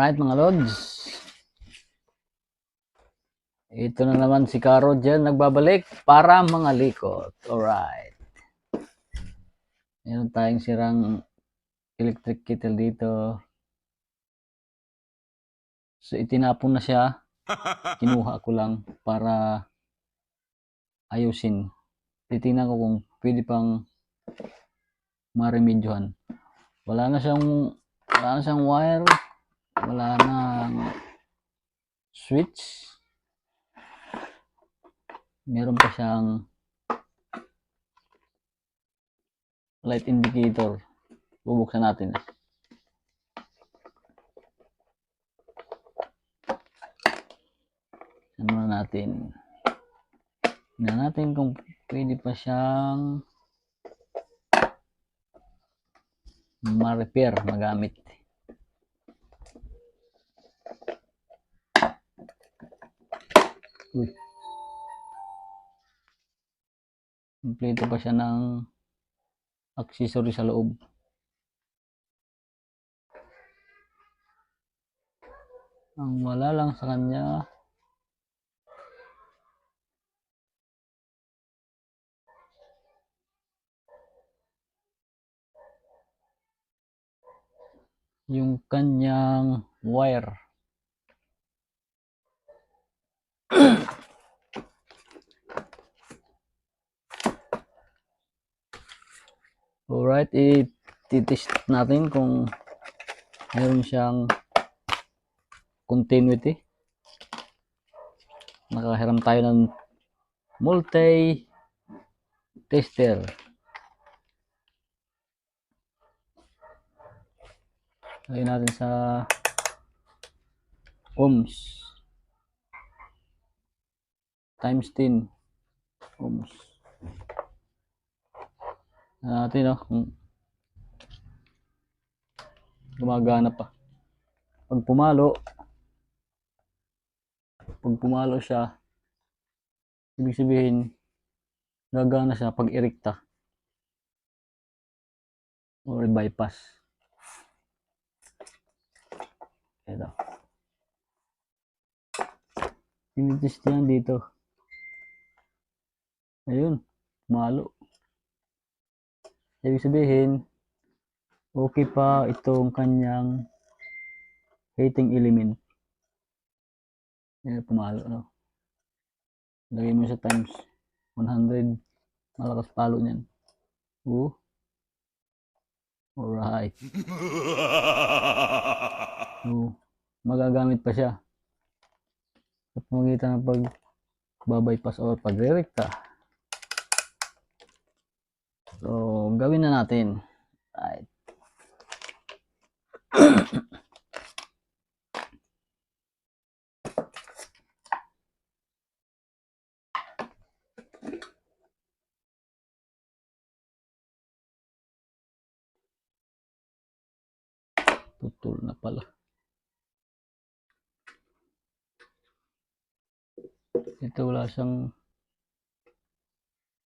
Alright mga lods, ito na naman si Caro dyan nagbabalik para mga likot. Alright, meron tayong sirang electric kettle dito, so itinapon na siya, kinuha ko lang para ayusin. Titingnan ko kung pwede pang maremedyohan. Wala na siyang wire, wala nang switch, meron pa siyang light indicator. Bubuksan natin. Ano natin? Tingnan natin kung pwede pa siyang ma-repair, magamit. Uy. Kompleto pa siya ng accessory sa loob. Ang wala lang sa kanya, yung kanyang wire. Alright, i-test natin kung meron siyang continuity. Nakahiram tayo ng multi-tester. Lagyan natin sa ohms times 10 ohms. Natin kung gumagana pa. Pag pumalo siya, ibig sabihin gagana siya pag irekta or bypass. Ito, tinitest yan dito. Ayun, pumalo. Ibig sabihin okay pa itong kanyang heating element. Ayan, pumalo, no? Lagay mo sa times 100, malakas palo niyan. Alright. Magagamit pa siya sa pamagitan ng pag-bypass or pagre-rekta. So, gawin na natin. Right. Putol na pala. Ito wala siyang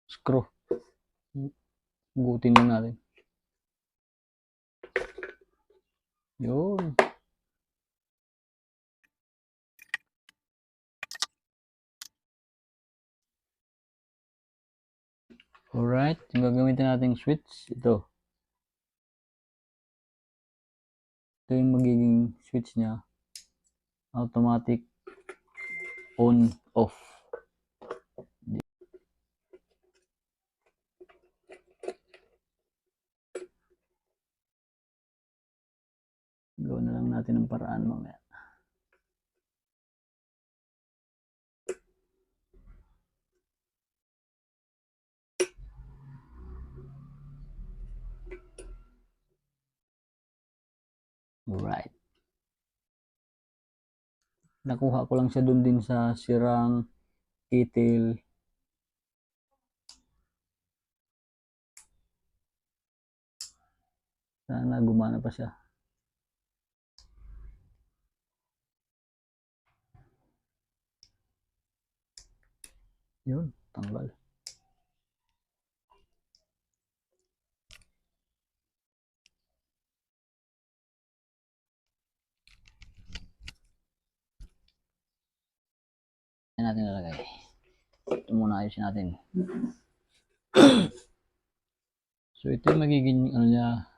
screw. Gutin lang natin. Yun. Alright, yung gagamitin nating switch, ito. Ito yung magiging switch niya. Automatic on, off. Gawin na lang natin ang paraan mamaya. Alright. Nakuha ko lang siya dun din sa sirang kettle. Sana gumana pa siya. Yun, tanggal. Saan natin lalagay? Ito muna ayusin natin. So ito yung magiging ano niya,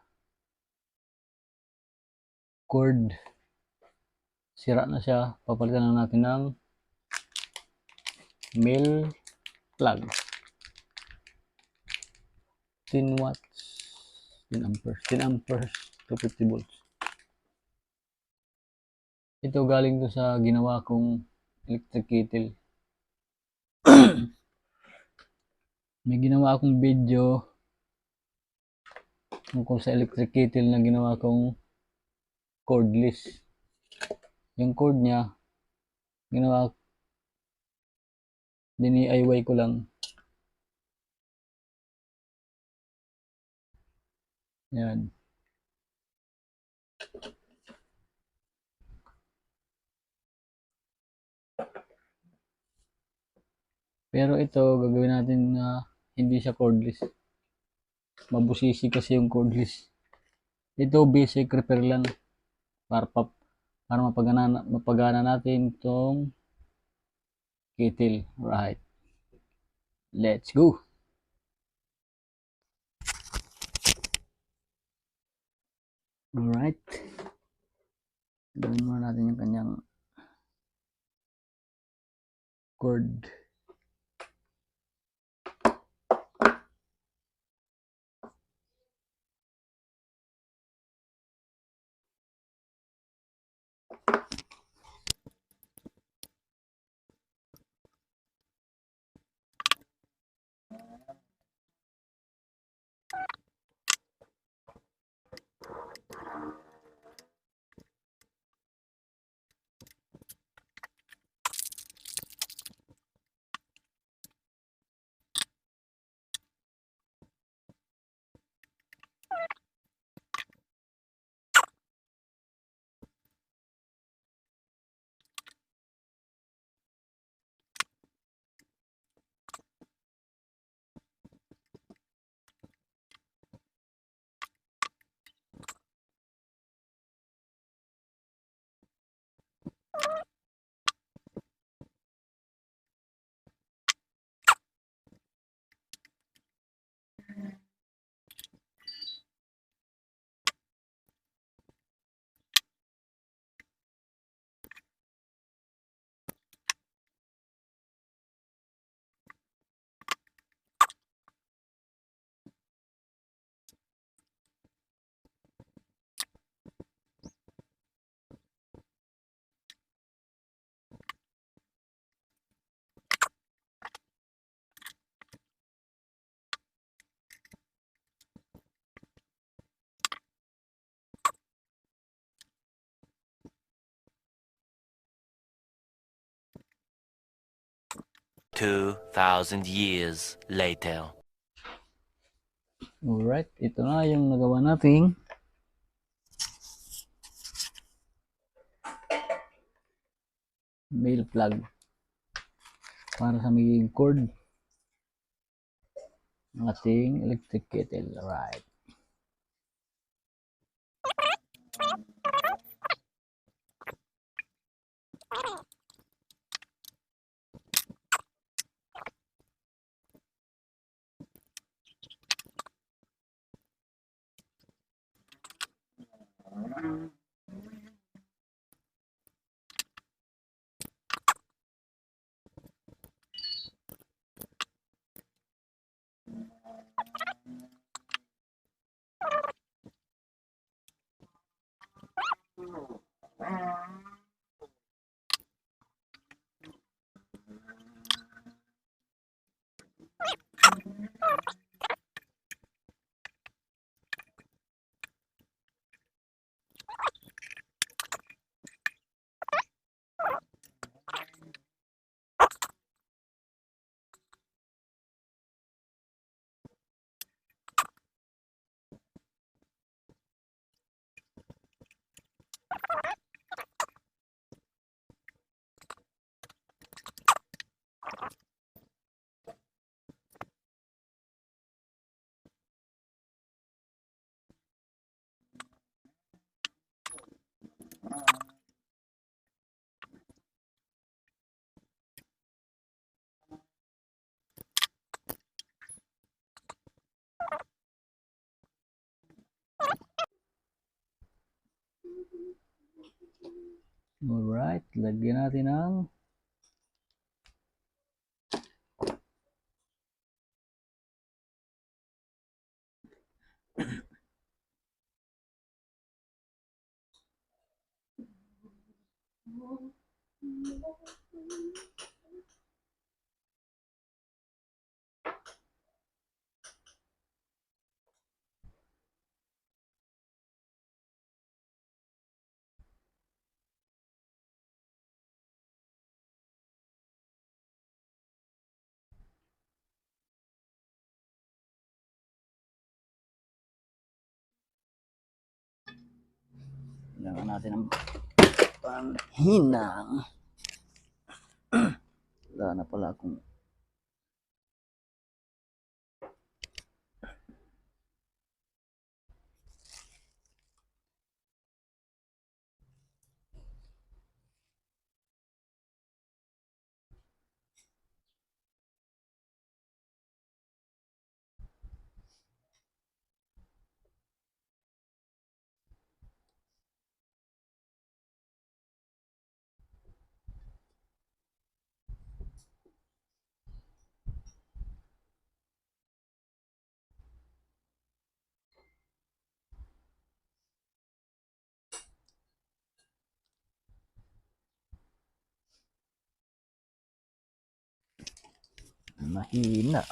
cord. Sira na siya. Papalitan na natin ng male plug. 10 watts, 10 amperes, 10 amperes, 250 volts. Ito galing to sa ginawa kong electric kettle. May ginawa akong video tungkol sa electric kettle na ginawa kong cordless. Yung cord niya, ginawa, DIY ko lang. Yan. Pero ito, gagawin natin na hindi siya cordless. Mabusisi kasi yung cordless. Ito, basic repair lang. Para mapagana natin itong kettle. Right. Let's go! Alright. Gawin muna natin yung kanyang cord. $2,000 later. Alright, ito na yung nagawa nating male plug para sa magiging cord ng ating electric kettle. Alright. Alright, lagyan natin ng lagyan natin ng panghinang. Wala na pala akong mahina.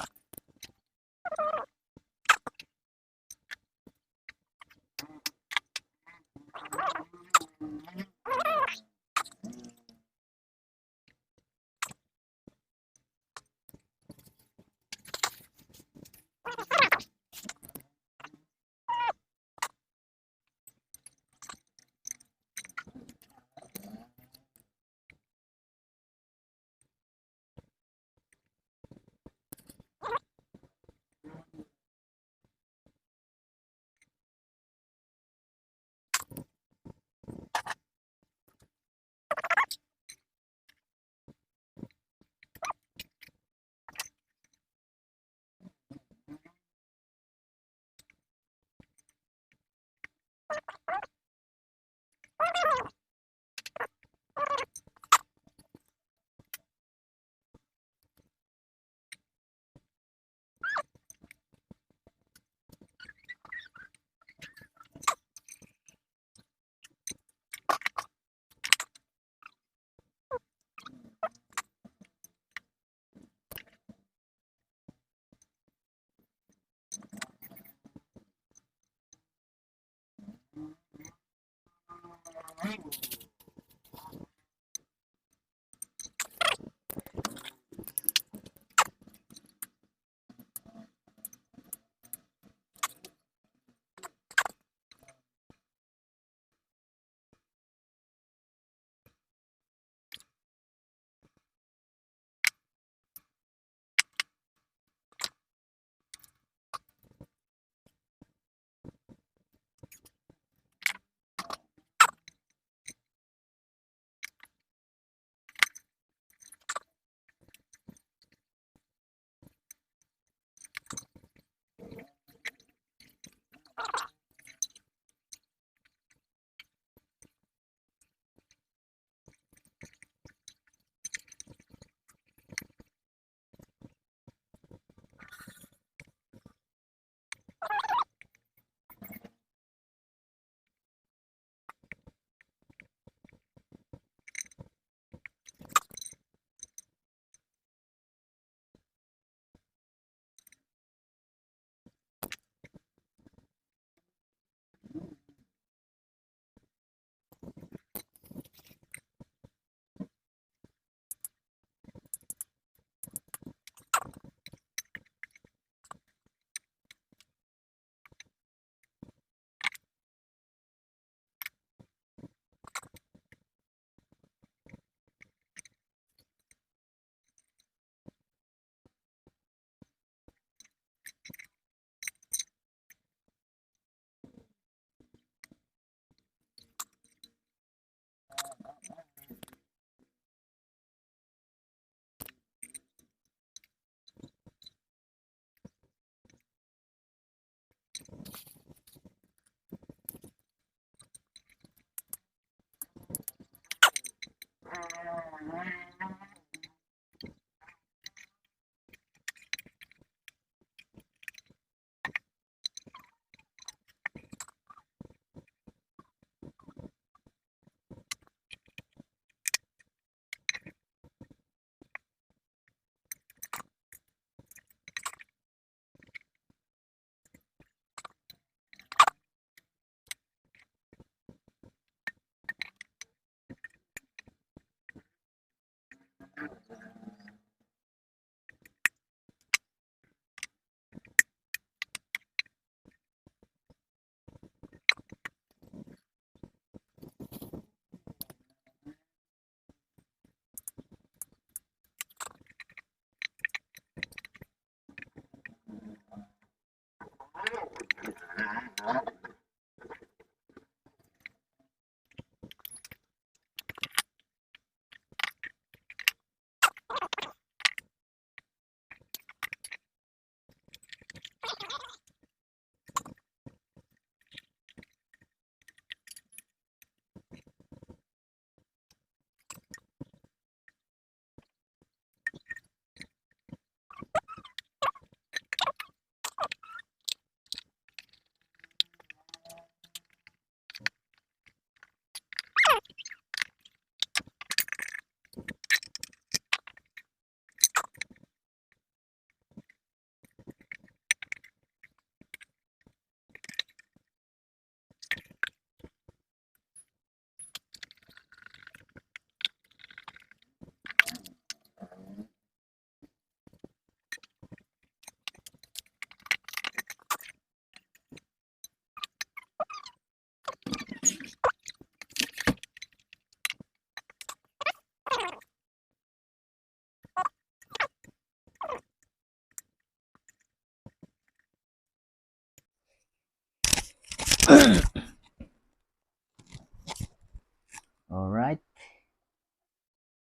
Alright.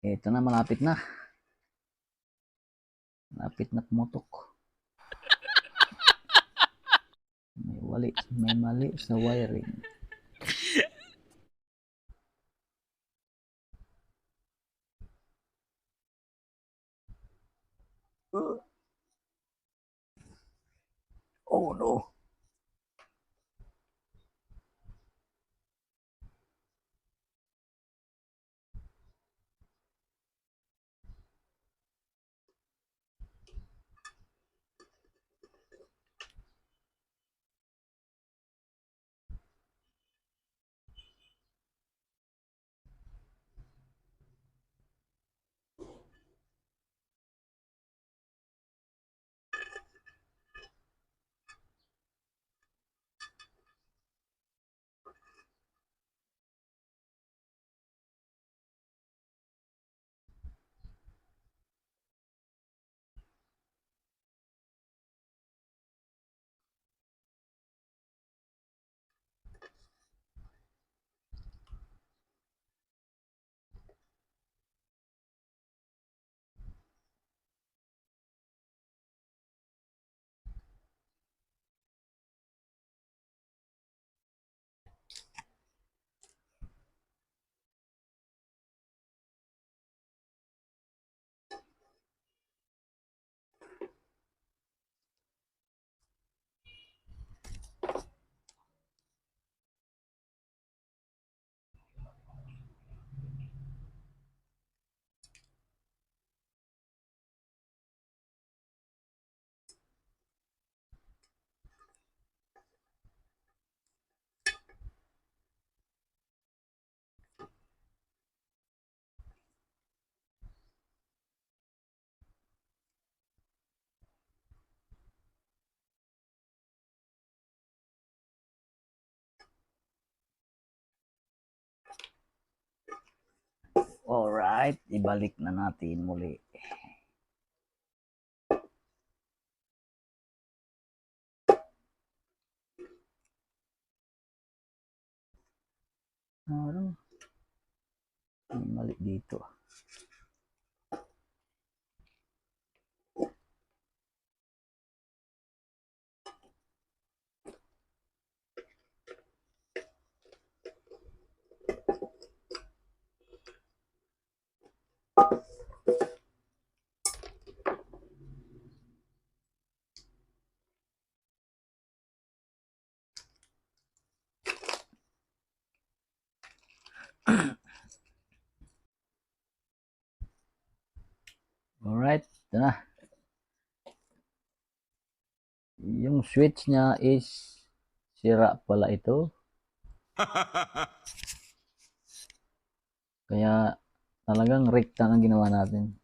Ito na, malapit na. Malapit na pumutok. May mali sa wiring. Oh no. Alright, ibalik na natin muli. Ano? May mali dito. Ito na. Yung switch niya is sira pala ito. Kaya talagang rekta ang ginawa natin.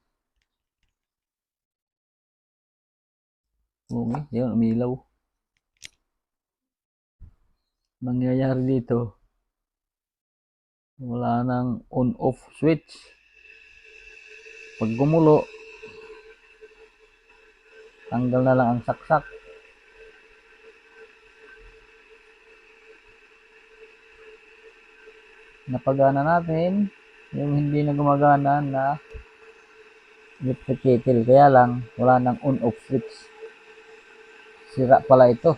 Okay, yun, umilaw. Mangyayari dito, wala nang on-off switch. Pag gumulo, tanggal na lang ang saksak. Napagana natin yung hindi na gumagana na electric kettle. Kaya lang, wala nang on-off switch. Sira pala ito.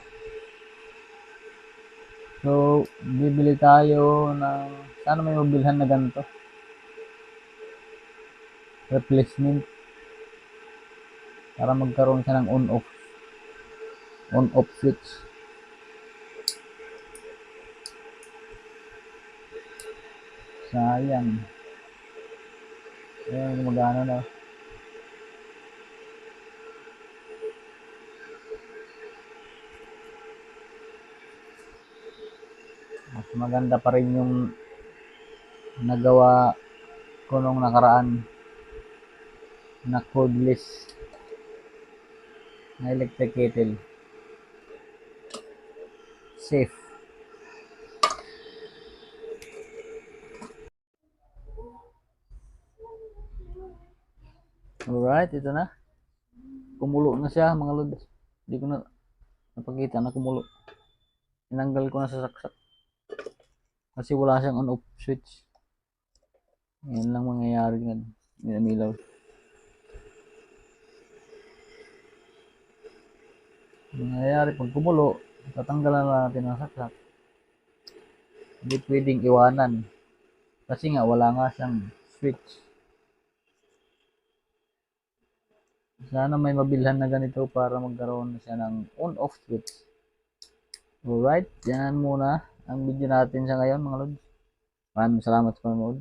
So, bibili tayo ng, sana may mabilhan na ganito. Replacement. Para magkaroon siya ng on-off switch. Sayang. Ayan, gumagana na. Mas maganda pa rin yung nagawa ko nung nakaraan na cordless na electric kettle. Safe. Alright, ito na. Kumulo na siya mga lods. Hindi ko na napakita na kumulo. Tinanggal ko na sa saksak. Kasi wala siyang on-off switch. Yan lang mangyayari ngayon. Minamilaw. Mangyayari pag kumulo, tatanggalan na natin ang saksak. Hindi pwedeng iwanan. Kasi nga wala nga siyang switch. Sana may mabilhan na ganito para magkaroon siya ng on-off switch. Alright, yan muna ang video natin sa ngayon mga lods. Maraming salamat sa panonood.